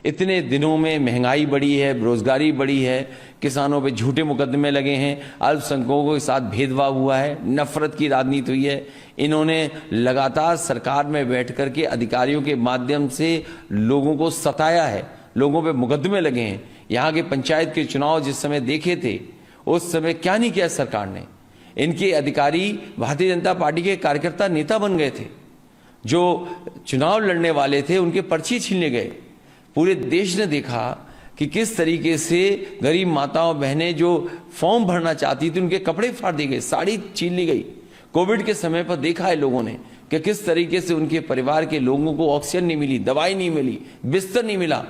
इतने दिनों में महंगाई बढ़ी है, बेरोजगारी बढ़ी है, किसानों पे झूठे मुकदमे लगे हैं, अल्पसंख्यकों के साथ भेदभाव हुआ है, नफरत की राजनीति हुई है। इन्होंने लगातार सरकार में बैठ करके अधिकारियों के माध्यम से लोगों को सताया है, लोगों पे मुकदमे लगे हैं। यहाँ के पंचायत के चुनाव जिस समय देखे थे, उस समय क्या नहीं किया सरकार ने। इनके अधिकारी भारतीय जनता पार्टी के कार्यकर्ता नेता बन गए थे, जो चुनाव लड़ने वाले थे उनके पर्ची छीनने गए। पूरे देश ने देखा कि किस तरीके से गरीब माताओं बहनें जो फॉर्म भरना चाहती थी उनके कपड़े फाड़ दिए गए, साड़ी छीन ली गई। कोविड के समय पर देखा है लोगों ने कि किस तरीके से उनके परिवार के लोगों को ऑक्सीजन नहीं मिली, दवाई नहीं मिली, बिस्तर नहीं मिला।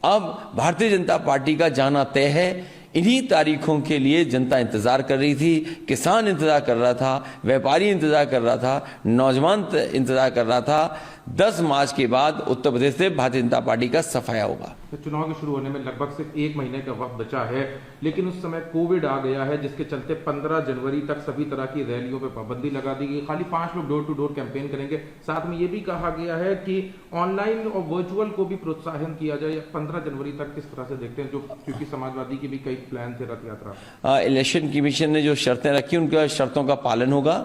अब भारतीय जनता पार्टी का जाना तय है। इन्हीं तारीखों के लिए जनता इंतजार कर रही थी, किसान इंतजार कर रहा था, व्यापारी इंतजार कर रहा था, नौजवान इंतजार कर रहा था। 10 मार्च के बाद उत्तर प्रदेश से भारतीय जनता पार्टी का सफाया होगा। तो चुनाव के शुरू होने में लगभग सिर्फ 1 महीने का वक्त बचा है, लेकिन उस समय कोविड आ गया है, जिसके चलते 15 जनवरी तक सभी तरह की रैलियों पर पाबंदी लगा दी गई। खाली 5 लोग डोर टू डोर कैंपेन करेंगे। साथ में ये भी कहा गया है कि ऑनलाइन और वर्चुअल को भी प्रोत्साहन किया जाए। 15 जनवरी तक किस तरह से देखते हैं, जो क्योंकि समाजवादी की भी कई प्लान थे रथ यात्रा। इलेक्शन कमीशन ने जो शर्तें रखी उनका शर्तों का पालन होगा,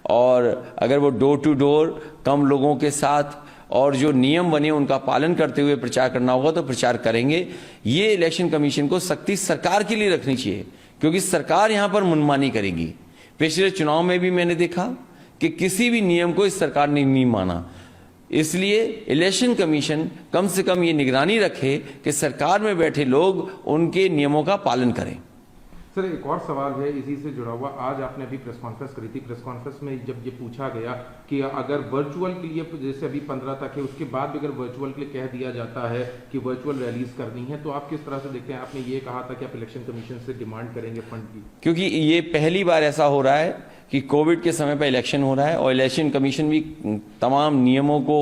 और अगर वो डोर टू डोर कम लोगों के साथ और जो नियम बने उनका पालन करते हुए प्रचार करना होगा तो प्रचार करेंगे। ये इलेक्शन कमीशन को सख्ती सरकार के लिए रखनी चाहिए, क्योंकि सरकार यहां पर मनमानी करेगी। पिछले चुनाव में भी मैंने देखा कि किसी भी नियम को इस सरकार ने नहीं माना। इसलिए इलेक्शन कमीशन कम से कम ये निगरानी रखे कि सरकार में बैठे लोग उनके नियमों का पालन करें। सर, एक और सवाल है इसी से जुड़ा हुआ। आज आपने अभी प्रेस कॉन्फ्रेंस करी थी। प्रेस कॉन्फ्रेंस में जब ये पूछा गया कि अगर वर्चुअल के लिए, जैसे अभी 15 तक है, उसके बाद भी अगर वर्चुअल के लिए कह दिया जाता है कि वर्चुअल रैलीज करनी है, तो आप किस तरह से देखते हैं? आपने ये कहा था कि आप इलेक्शन कमीशन से डिमांड करेंगे फंड की, क्योंकि ये पहली बार ऐसा हो रहा है कि कोविड के समय पर इलेक्शन हो रहा है, और इलेक्शन कमीशन भी तमाम नियमों को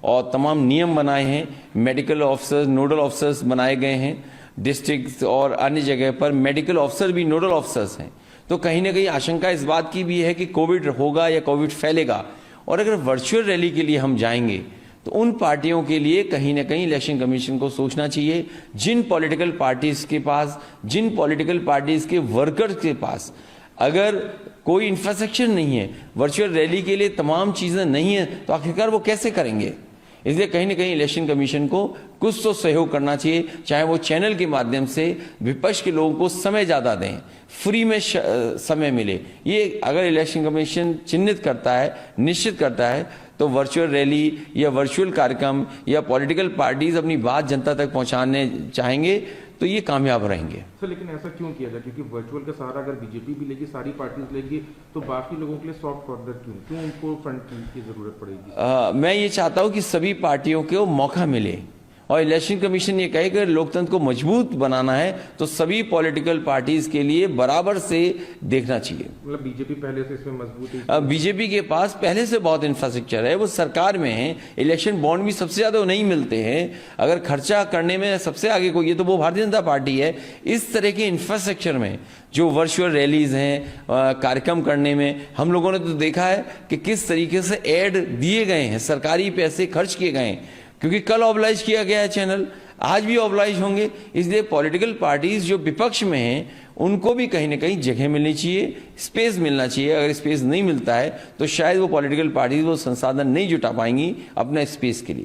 और तमाम नियम बनाए हैं। मेडिकल ऑफिसर्स, नोडल ऑफिसर्स बनाए गए हैं। डिस्ट्रिक्ट और अन्य जगह पर मेडिकल ऑफिसर भी नोडल ऑफिसर्स हैं। तो कहीं ना कहीं आशंका इस बात की भी है कि कोविड होगा या कोविड फैलेगा। और अगर वर्चुअल रैली के लिए हम जाएंगे तो उन पार्टियों के लिए कहीं ना कहीं इलेक्शन कमीशन को सोचना चाहिए, जिन पॉलिटिकल पार्टीज के पास, जिन पॉलिटिकल पार्टीज के वर्कर्स के पास अगर कोई इंफ्रास्ट्रक्चर नहीं है, वर्चुअल रैली के लिए तमाम चीजें नहीं है, तो आखिरकार वो कैसे करेंगे। इसलिए कहीं ना कहीं इलेक्शन कमीशन को कुछ तो सहयोग करना चाहिए, चाहे वो चैनल के माध्यम से विपक्ष के लोगों को समय ज़्यादा दें, फ्री में समय मिले। ये अगर इलेक्शन कमीशन चिन्हित करता है, निश्चित करता है, तो वर्चुअल रैली या वर्चुअल कार्यक्रम या पॉलिटिकल पार्टीज अपनी बात जनता तक पहुंचाने चाहेंगे तो ये कामयाब रहेंगे। सर, लेकिन ऐसा क्यों किया जाए? क्योंकि वर्चुअल का सहारा अगर बीजेपी भी लेगी, सारी पार्टीज लेगी, तो बाकी लोगों के लिए सॉफ्ट कॉर्नर क्यों उनको फंड की जरूरत पड़ेगी? मैं ये चाहता हूं कि सभी पार्टियों को मौका मिले, और इलेक्शन कमीशन ये कहे कि लोकतंत्र को मजबूत बनाना है तो सभी पॉलिटिकल पार्टीज के लिए बराबर से देखना चाहिए। मतलब बीजेपी पहले से इसमें मजबूत है? बीजेपी के पास पहले से बहुत इंफ्रास्ट्रक्चर है, वो सरकार में है। इलेक्शन बॉन्ड भी सबसे ज्यादा नहीं मिलते हैं। अगर खर्चा करने में सबसे आगे कोई है तो वो भारतीय जनता पार्टी है। इस तरह के इंफ्रास्ट्रक्चर में जो वर्चुअल रैलीज हैं, कार्यक्रम करने में हम लोगों ने तो देखा है कि किस तरीके से एड दिए गए हैं, सरकारी पैसे खर्च किए गए हैं, क्योंकि कल ऑबलाइज किया गया है चैनल, आज भी ऑबलाइज होंगे। इसलिए पॉलिटिकल पार्टीज जो विपक्ष में हैं उनको भी कहीं ना कहीं जगह मिलनी चाहिए, स्पेस मिलना चाहिए। अगर स्पेस नहीं मिलता है तो शायद वो पॉलिटिकल पार्टीज वो संसाधन नहीं जुटा पाएंगी अपने स्पेस के लिए।